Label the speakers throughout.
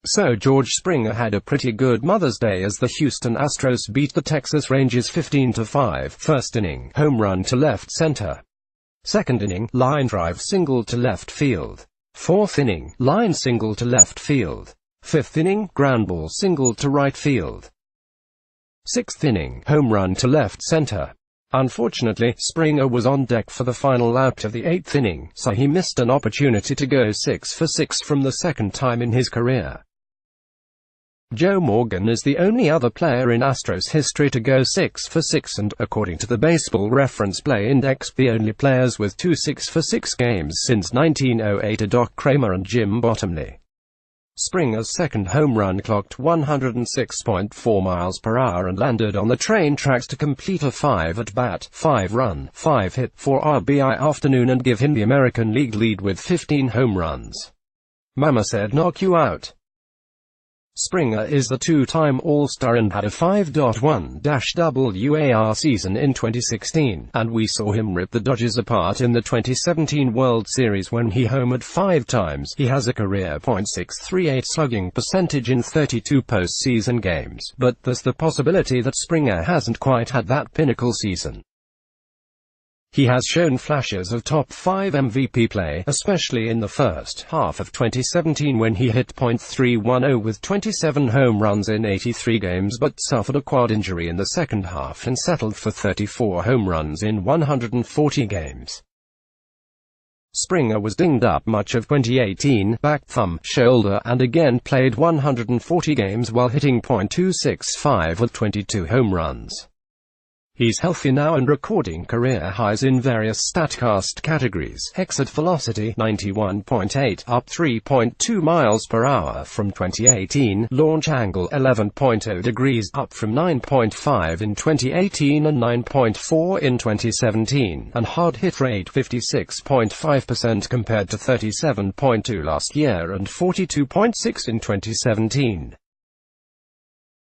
Speaker 1: So George Springer had a pretty good Mother's Day as the Houston Astros beat the Texas Rangers 15-5. First inning, home run to left center. Second inning, line drive single to left field. Fourth inning, line single to left field. Fifth inning, ground ball single to right field. Sixth inning, home run to left center. Unfortunately, Springer was on deck for the final out of the eighth inning, so he missed an opportunity to go 6 for 6 from the second time in his career. Joe Morgan is the only other player in Astros history to go 6 for 6 and, according to the Baseball Reference Play Index, the only players with 2 6 for 6 games since 1908 are Doc Kramer and Jim Bottomley. Springer's second home run clocked 106.4 miles per hour and landed on the train tracks to complete a 5-at-bat, 5-run, 5-hit, 4 RBI afternoon and give him the American League lead with 15 home runs. Mama said knock you out. Springer is the two-time All-Star and had a 5.1-WAR season in 2016, and we saw him rip the Dodgers apart in the 2017 World Series when he homered 5 times. He has a career .638 slugging percentage in 32 postseason games, but there's the possibility that Springer hasn't quite had that pinnacle season. He has shown flashes of top 5 MVP play, especially in the first half of 2017 when he hit .310 with 27 home runs in 83 games but suffered a quad injury in the second half and settled for 34 home runs in 140 games. Springer was dinged up much of 2018, back, thumb, shoulder, and again played 140 games while hitting .265 with 22 home runs. He's healthy now and recording career highs in various StatCast categories. Exit velocity 91.8, up 3.2 miles per hour from 2018. Launch angle 11.0 degrees, up from 9.5 in 2018 and 9.4 in 2017. And hard hit rate 56.5% compared to 37.2 last year and 42.6 in 2017.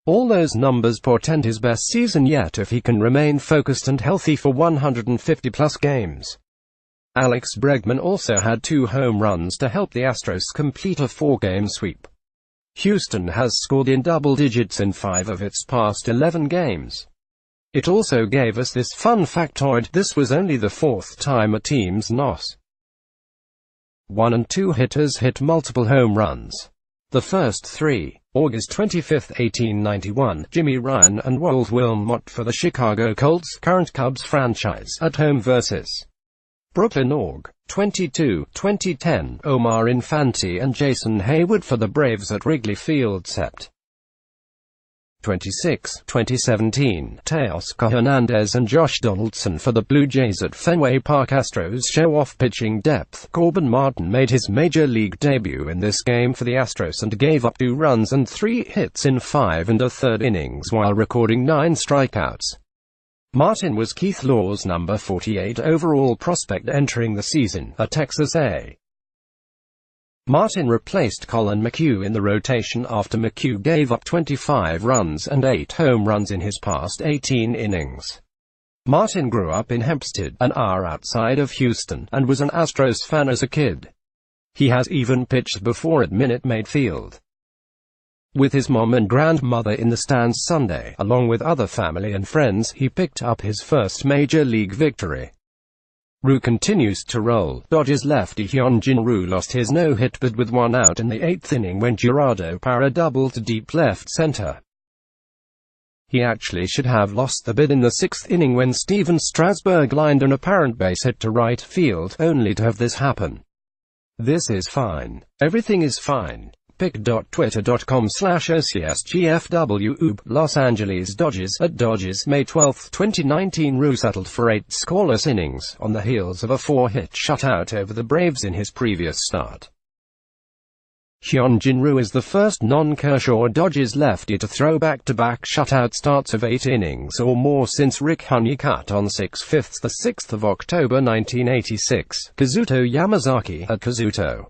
Speaker 1: All those numbers portend his best season yet if he can remain focused and healthy for 150-plus games. Alex Bregman also had 2 home runs to help the Astros complete a 4-game sweep. Houston has scored in double digits in 5 of its past 11 games. It also gave us this fun factoid: this was only the 4th time a team's NOS 1 and 2 hitters hit multiple home runs. The first 3, August 25, 1891, Jimmy Ryan and Walt Wilmot for the Chicago Colts, current Cubs franchise, at home versus Brooklyn Org. 22, 2010, Omar Infante and Jason Hayward for the Braves at Wrigley Field Sept. 26, 2017, Teoscar Hernandez and Josh Donaldson for the Blue Jays at Fenway Park. Astros show off pitching depth. Corbin Martin made his major league debut in this game for the Astros and gave up 2 runs and 3 hits in 5 1/3 innings while recording 9 strikeouts. Martin was Keith Law's number 48 overall prospect entering the season, a Texas A. Martin replaced Colin McHugh in the rotation after McHugh gave up 25 runs and 8 home runs in his past 18 innings. Martin grew up in Hempstead, an hour outside of Houston, and was an Astros fan as a kid. He has even pitched before at Minute Maid Field. With his mom and grandmother in the stands Sunday, along with other family and friends, he picked up his first major league victory. Rue continues to roll. Dodgers lefty Hyunjin Ryu lost his no-hit bid with 1 out in the 8th inning when Gerardo Parra doubled to deep left center. He actually should have lost the bid in the 6th inning when Steven Strasburg lined an apparent base hit to right field, only to have this happen. This is fine. Everything is fine. pic.twitter.com/OCSGFW Los Angeles Dodgers at Dodgers, May 12, 2019. Ryu settled for 8 scoreless innings, on the heels of a 4-hit shutout over the Braves in his previous start. Hyunjin Ryu is the first non-Kershaw Dodgers lefty to throw back-to-back shutout starts of 8 innings or more since Rick Honeycutt on 6/5 the 6th of October 1986. Kazuto Yamazaki at Kazuto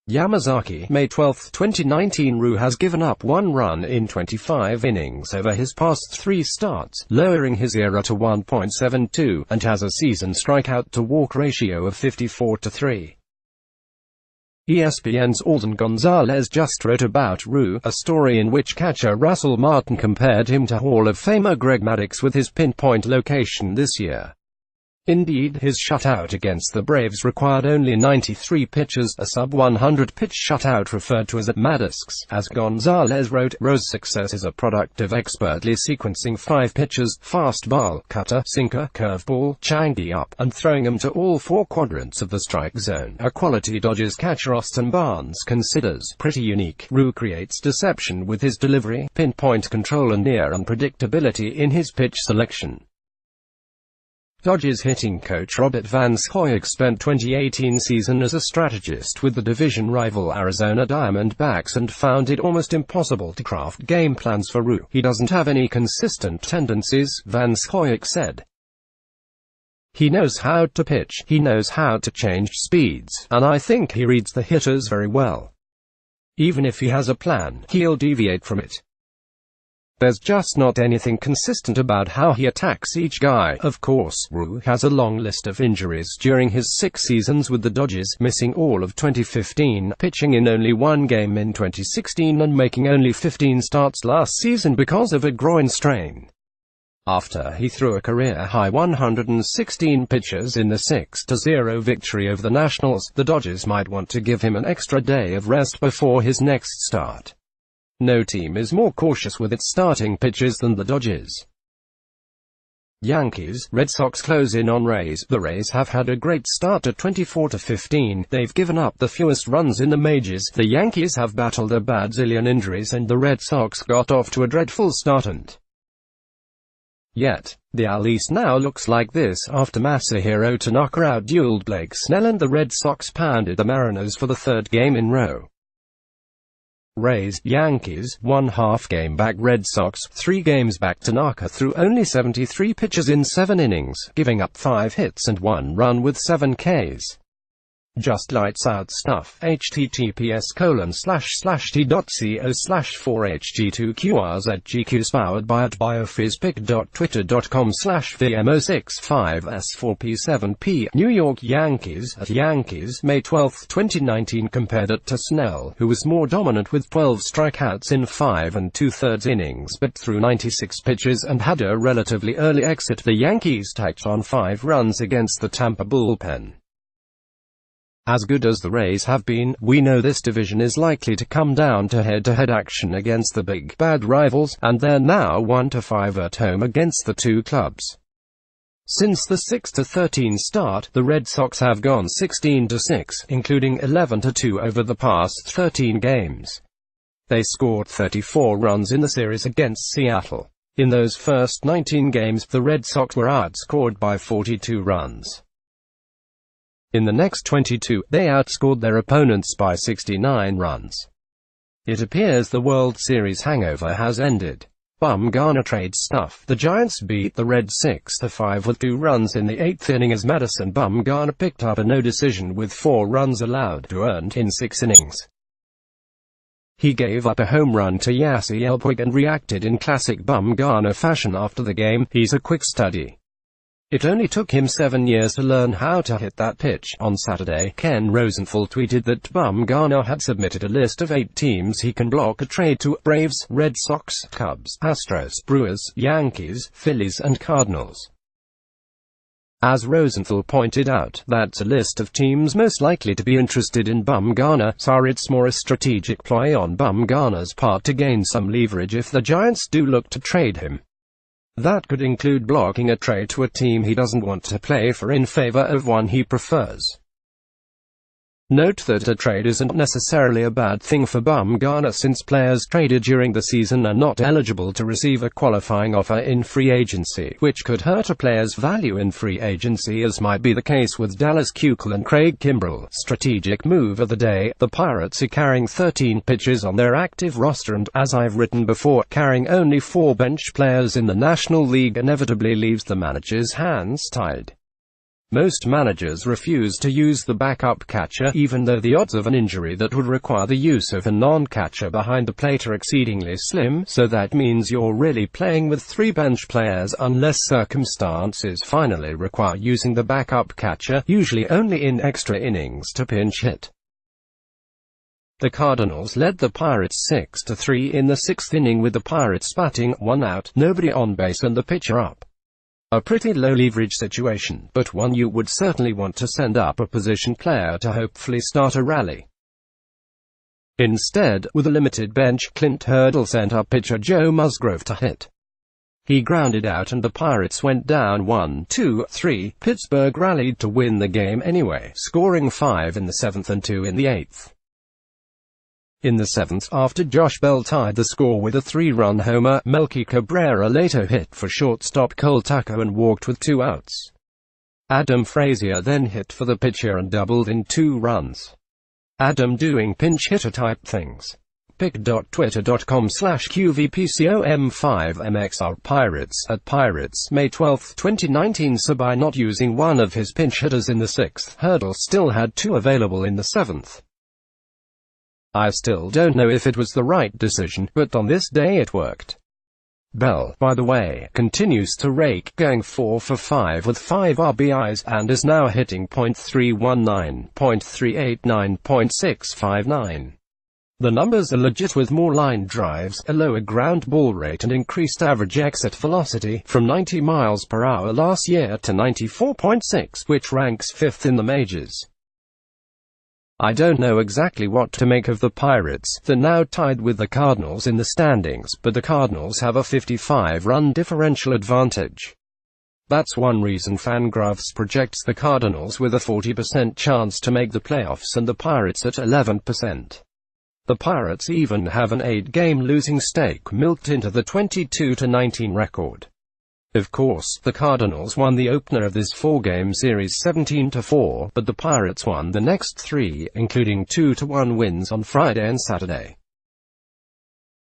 Speaker 1: Yamazaki, May 12, 2019. Ryu has given up 1 run in 25 innings over his past 3 starts, lowering his ERA to 1.72, and has a season strikeout-to-walk ratio of 54-3. ESPN's Alden Gonzalez just wrote about Rue, a story in which catcher Russell Martin compared him to Hall of Famer Greg Maddux with his pinpoint location this year. Indeed, his shutout against the Braves required only 93 pitches, a sub-100-pitch shutout referred to as at Maddux. As Gonzalez wrote, Rose's success is a product of expertly sequencing 5 pitches: fastball, cutter, sinker, curveball, changeup, and throwing them to all 4 quadrants of the strike zone, a quality Dodgers catcher Austin Barnes considers pretty unique. Rue creates deception with his delivery, pinpoint control and near unpredictability in his pitch selection. Dodgers hitting coach Robert Van Scoyoc spent 2018 season as a strategist with the division rival Arizona Diamondbacks and found it almost impossible to craft game plans for Rue. He doesn't have any consistent tendencies, Van Scoyoc said. He knows how to pitch, he knows how to change speeds, and I think he reads the hitters very well. Even if he has a plan, he'll deviate from it. There's just not anything consistent about how he attacks each guy. Of course, Rue has a long list of injuries during his 6 seasons with the Dodgers, missing all of 2015, pitching in only 1 game in 2016 and making only 15 starts last season because of a groin strain. After he threw a career-high 116 pitches in the 6-0 victory over the Nationals, the Dodgers might want to give him an extra day of rest before his next start. No team is more cautious with its starting pitchers than the Dodgers. Yankees, Red Sox close in on Rays. The Rays have had a great start at 24-15. They've given up the fewest runs in the majors. The Yankees have battled a bazillion injuries and the Red Sox got off to a dreadful start and yet, the AL East now looks like this. After Masahiro Tanaka out-dueled Blake Snell and the Red Sox pounded the Mariners for the 3rd game in row. Rays, Yankees, 1/2 game back. Red Sox, 3 games back. Tanaka threw only 73 pitches in 7 innings, giving up 5 hits and 1 run with 7 Ks. Just lights out stuff. https://t.co/4hg2qrs@gqs powered by @biophys.twitter.com/vmo65s4p7p. New York Yankees at Yankees, May 12, 2019 compared it to Snell, who was more dominant with 12 strikeouts in 5 2/3 innings but threw 96 pitches and had a relatively early exit. The Yankees tacked on 5 runs against the Tampa bullpen. As good as the Rays have been, we know this division is likely to come down to head-to-head action against the big bad rivals, and they're now 1-5 at home against the 2 clubs. Since the 6-13 start, the Red Sox have gone 16-6, including 11-2 over the past 13 games. They scored 34 runs in the series against Seattle. In those first 19 games, the Red Sox were outscored by 42 runs. In the next 22, they outscored their opponents by 69 runs. It appears the World Series hangover has ended. Bumgarner trade stuff. The Giants beat the Reds 6-5 with 2 runs in the 8th inning as Madison Bumgarner picked up a no decision with 4 runs allowed to earned in 6 innings. He gave up a home run to Yasiel Puig and reacted in classic Bumgarner fashion after the game. He's a quick study. It only took him 7 years to learn how to hit that pitch. On Saturday, Ken Rosenthal tweeted that Bumgarner had submitted a list of 8 teams he can block a trade to: Braves, Red Sox, Cubs, Astros, Brewers, Yankees, Phillies and Cardinals. As Rosenthal pointed out, that's a list of teams most likely to be interested in Bumgarner, so it's more a strategic ploy on Bumgarner's part to gain some leverage if the Giants do look to trade him. That could include blocking a trade to a team he doesn't want to play for in favor of one he prefers. Note that a trade isn't necessarily a bad thing for Bumgarner since players traded during the season are not eligible to receive a qualifying offer in free agency, which could hurt a player's value in free agency, as might be the case with Dallas Keuchel and Craig Kimbrell. Strategic move of the day: the Pirates are carrying 13 pitchers on their active roster and, as I've written before, carrying only 4 bench players in the National League inevitably leaves the manager's hands tied. Most managers refuse to use the backup catcher, even though the odds of an injury that would require the use of a non-catcher behind the plate are exceedingly slim, so that means you're really playing with 3 bench players unless circumstances finally require using the backup catcher, usually only in extra innings to pinch hit. The Cardinals led the Pirates 6-3 in the 6th inning with the Pirates batting 1 out, nobody on base and the pitcher up. A pretty low-leverage situation, but one you would certainly want to send up a position player to hopefully start a rally. Instead, with a limited bench, Clint Hurdle sent up pitcher Joe Musgrove to hit. He grounded out and the Pirates went down 1-2-3. Pittsburgh rallied to win the game anyway, scoring 5 in the 7th and 2 in the 8th. In the 7th, after Josh Bell tied the score with a 3-run homer, Melky Cabrera later hit for shortstop Cole Tucker and walked with 2 outs. Adam Frazier then hit for the pitcher and doubled in 2 runs. Adam doing pinch hitter type things. pic.twitter.com/QVPCOM5MXR Pirates at Pirates, May 12, 2019. So by not using one of his pinch hitters in the 6th, Hurdle still had 2 available in the 7th. I still don't know if it was the right decision, but on this day it worked. Bell, by the way, continues to rake, going 4 for 5 with 5 RBIs, and is now hitting .319, .389, .659. The numbers are legit with more line drives, a lower ground ball rate and increased average exit velocity, from 90 miles per hour last year to 94.6, which ranks 5th in the majors. I don't know exactly what to make of the Pirates. They're now tied with the Cardinals in the standings, but the Cardinals have a 55-run differential advantage. That's one reason Fangraphs projects the Cardinals with a 40% chance to make the playoffs and the Pirates at 11%. The Pirates even have an 8-game losing streak milked into the 22-19 record. Of course, the Cardinals won the opener of this 4-game series 17-4, but the Pirates won the next 3, including 2-1 wins on Friday and Saturday.